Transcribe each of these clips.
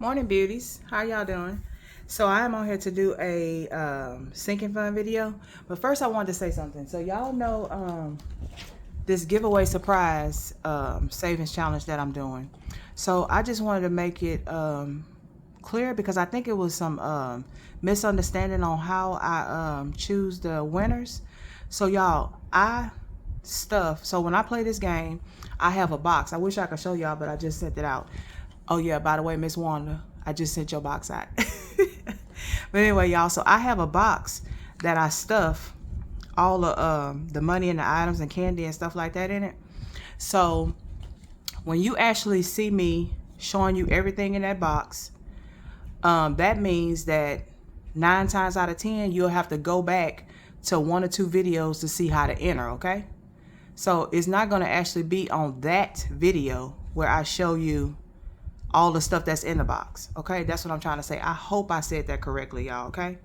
Morning beauties, how y'all doing? So I am on here to do a sinking fund video, but first I wanted to say something. So y'all know this giveaway surprise savings challenge that I'm doing. So I just wanted to make it clear because I think it was some misunderstanding on how I choose the winners. So y'all, so when I play this game, I have a box. I wish I could show y'all, but I just sent it out. Oh yeah, by the way, Miss Wanda, I just sent your box out. But anyway, y'all, so I have a box that I stuff all the money and the items and candy and stuff like that in it. So when you actually see me showing you everything in that box, that means that 9 times out of 10, you'll have to go back to 1 or 2 videos to see how to enter, okay? So it's not going to actually be on that video where I show you all the stuff that's in the box, okay? That's what I'm trying to say. I hope I said that correctly, y'all, okay?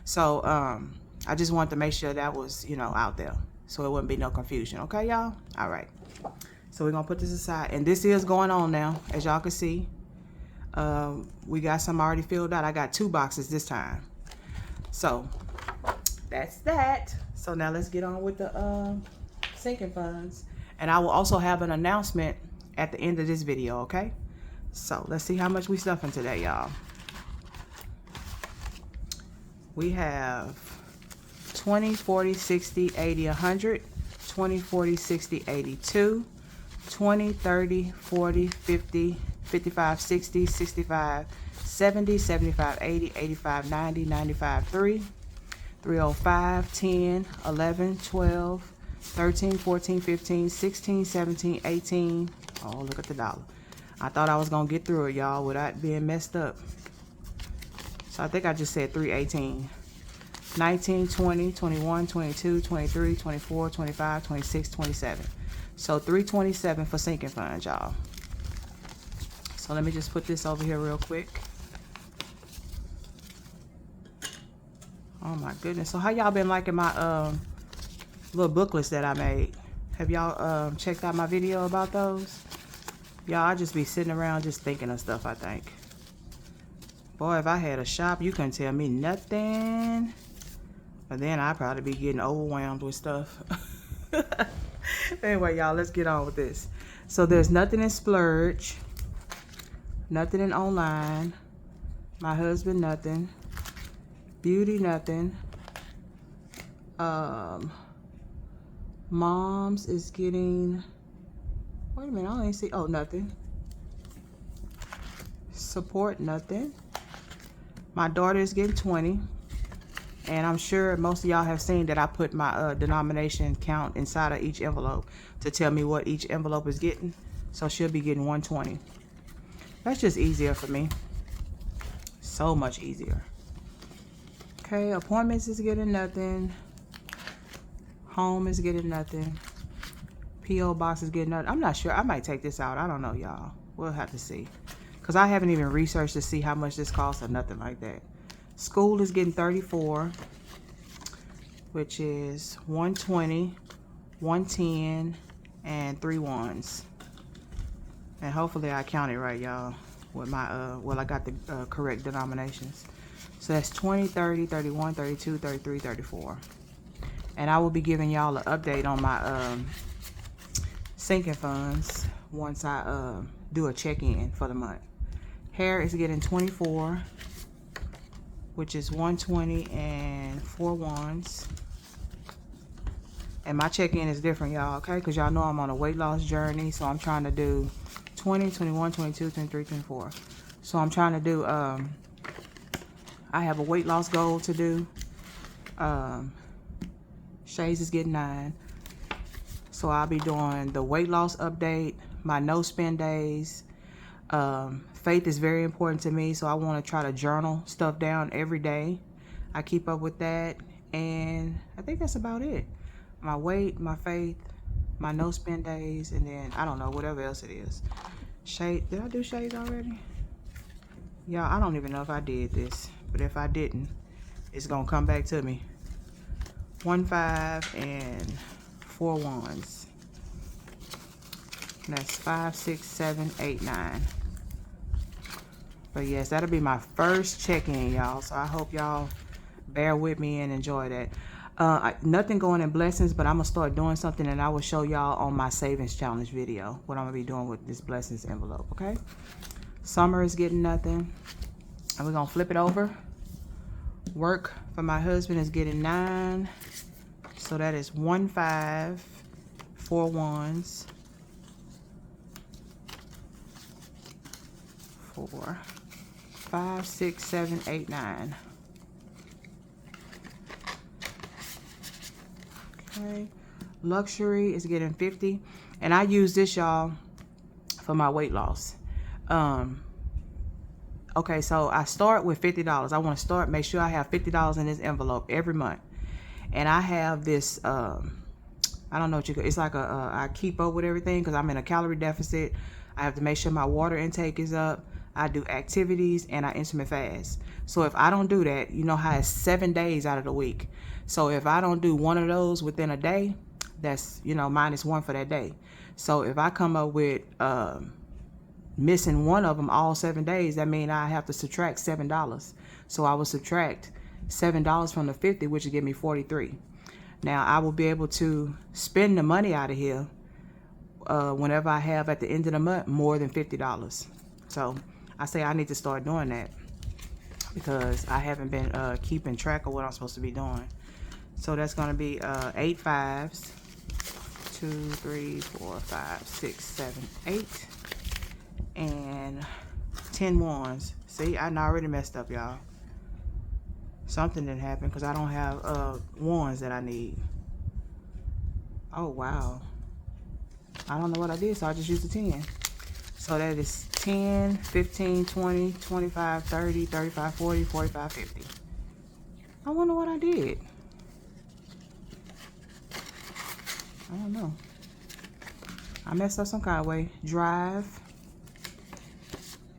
So I just wanted to make sure that was, out there so it wouldn't be no confusion, okay, y'all? All right. So we're going to put this aside. And this is going on now, as y'all can see. We got some already filled out. I got 2 boxes this time. So that's that. So now let's get on with the sinking funds. And I will also have an announcement at the end of this video, okay? So let's see how much we stuffing today, y'all. We have 20, 40, 60, 80, 100, 20, 40, 60, 82, 20, 30, 40, 50, 55, 60, 65, 70, 75, 80, 85, 90, 95, 3, 305, 10, 11, 12, 13, 14, 15, 16, 17, 18. Oh, look at the dollar. I thought I was going to get through it, y'all, without being messed up. So I think I just said 318. 19, 20, 21, 22, 23, 24, 25, 26, 27. So 327 for sinking funds, y'all. So let me just put this over here real quick. Oh my goodness. So how y'all been liking my little booklets that I made? Have y'all checked out my video about those? Y'all, I just be sitting around just thinking of stuff, I think. Boy, if I had a shop, you couldn't tell me nothing. But then I'd probably be getting overwhelmed with stuff. Anyway, y'all, let's get on with this. So there's nothing in Splurge. Nothing in online. My husband, nothing. Beauty, nothing. Mom's is getting... Wait a minute, I don't even see. Oh, nothing. Support, nothing. My daughter is getting 20. And I'm sure most of y'all have seen that I put my denomination count inside of each envelope to tell me what each envelope is getting. So she'll be getting 120. That's just easier for me. So much easier. Okay, appointments is getting nothing. Home is getting nothing. P.O. box is getting nothing. I'm not sure. I might take this out. I don't know, y'all. We'll have to see. Because I haven't even researched to see how much this costs or nothing like that. School is getting 34, which is 120, 110, and 3 ones. And hopefully I counted right, y'all, with my, well, I got the correct denominations. So that's 20, 30, 31, 32, 33, 34. And I will be giving y'all an update on my sinking funds once I do a check-in for the month. Hair is getting 24, which is 120 and 4 ones. And my check-in is different, y'all, okay? Because y'all know I'm on a weight loss journey, so I'm trying to do 20, 21, 22, 23, 24. So I'm trying to do, I have a weight loss goal to do. Shay's is getting 9. So I'll be doing the weight loss update, my no spend days. Faith is very important to me, so I want to try to journal stuff down every day. I keep up with that, and I think that's about it. My weight, my faith, my no spend days, and then I don't know, whatever else it is. Shade, did I do shades already? Y'all, I don't even know if I did this, but if I didn't, it's gonna come back to me. 1, 5, and 4 ones. And that's 5, 6, 7, 8, 9. But yes, that'll be my first check-in, y'all. So I hope y'all bear with me and enjoy that. Nothing going in blessings, but I'm gonna start doing something, and I will show y'all on my savings challenge video what I'm gonna be doing with this blessings envelope. Okay, Summer is getting nothing, and we're gonna flip it over. Work for my husband is getting 9, so that is 1 5, 4 1s, 4 5 6 7 8 9. Okay, luxury is getting 50, and I use this, y'all, for my weight loss. Okay, so I start with $50. I want to make sure I have $50 in this envelope every month, and I have this I don't know what it's like I keep up with everything because I'm in a calorie deficit. I have to make sure my water intake is up. I do activities and I intermittent fast. So if I don't do that, you know how it's 7 days out of the week. So if I don't do one of those within a day, that's, you know, -1 for that day. So if I come up with missing one of them all 7 days, that means I have to subtract $7. So I will subtract $7 from the 50, which will give me 43. Now I will be able to spend the money out of here whenever I have at the end of the month more than $50. So I say I need to start doing that because I haven't been keeping track of what I'm supposed to be doing. So that's going to be 8 5s, 2 3 4 5 6 7 8, and 10 1s. See, I already messed up, y'all. Something didn't happen because I don't have ones that I need. Oh wow, I don't know what I did, so I just used a 10. So that is 10, 15, 20, 25, 30, 35, 40, 45, 50. I wonder what I did. I don't know. I messed up some kind of way. Drive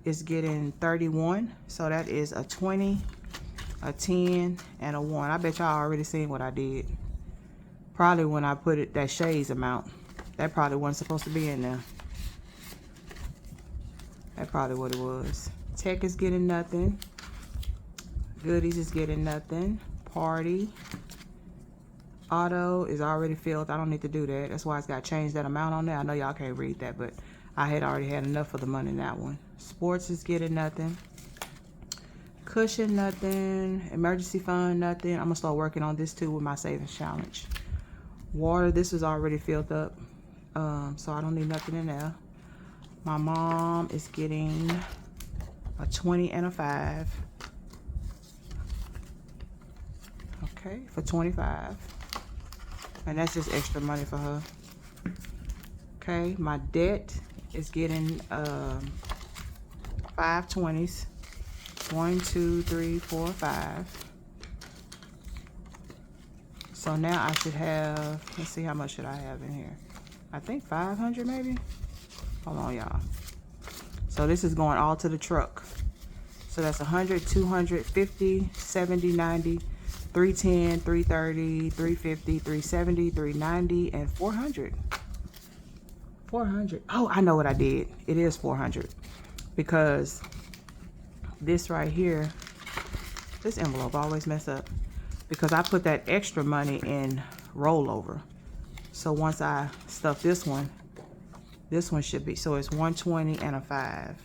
is getting 31. So that is a 20, a 10, and a 1. I bet y'all already seen what I did. Probably when I put it, that shades amount. That probably wasn't supposed to be in there. That's probably what it was. Tech is getting nothing. Goodies is getting nothing. Party. Auto is already filled. I don't need to do that. That's why it's got to change that amount on there. I know y'all can't read that, but I had already had enough of the money in that one. Sports is getting nothing. Cushion, nothing. Emergency fund, nothing. I'm going to start working on this too with my savings challenge. Water, this is already filled up. So I don't need nothing in there. My mom is getting a 20 and a 5. Okay, for 25. And that's just extra money for her. Okay, my debt is getting 5 20s. 1 2 3 4 5. So now I should have, let's see, how much should I have in here? I think 500 maybe. Hold on, y'all. So this is going all to the truck. So that's 100, 200, 50, 70, 90, 310, 330, 350, 370, 390, and 400. 400. Oh, I know what I did. It is 400 because this right here, this envelope always mess up because I put that extra money in rollover. So once I stuff this one should be, so it's 120 and a 5.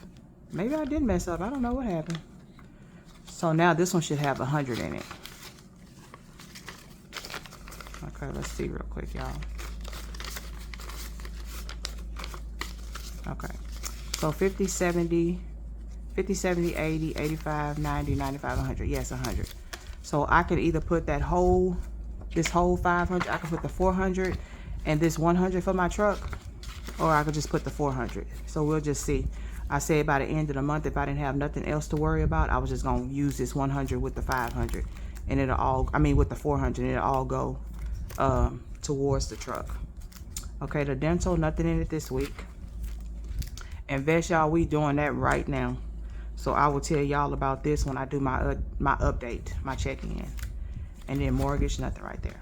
Maybe I did mess up. I don't know what happened. So now this one should have 100 in it. Okay, let's see real quick, y'all. Okay, so 50, 70, 50, 70, 80, 85, 90, 95, 100. Yes, 100. So I could either put this whole 500, I could put the 400 and this 100 for my truck, or I could just put the 400. So we'll just see. I said by the end of the month, if I didn't have nothing else to worry about, I was just going to use this 100 with the 500. And it'll all, with the 400, it'll all go towards the truck. Okay, the dental, nothing in it this week. Invest, y'all, we doing that right now. So I will tell y'all about this when I do my update, my check-in. And then mortgage, nothing right there.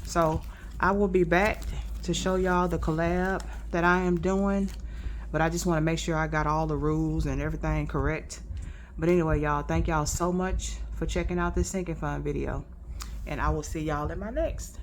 So I will be back to show y'all the collab that I am doing. But I just want to make sure I got all the rules and everything correct But anyway, y'all, thank y'all so much for checking out this sinking fund video. And I will see y'all in my next.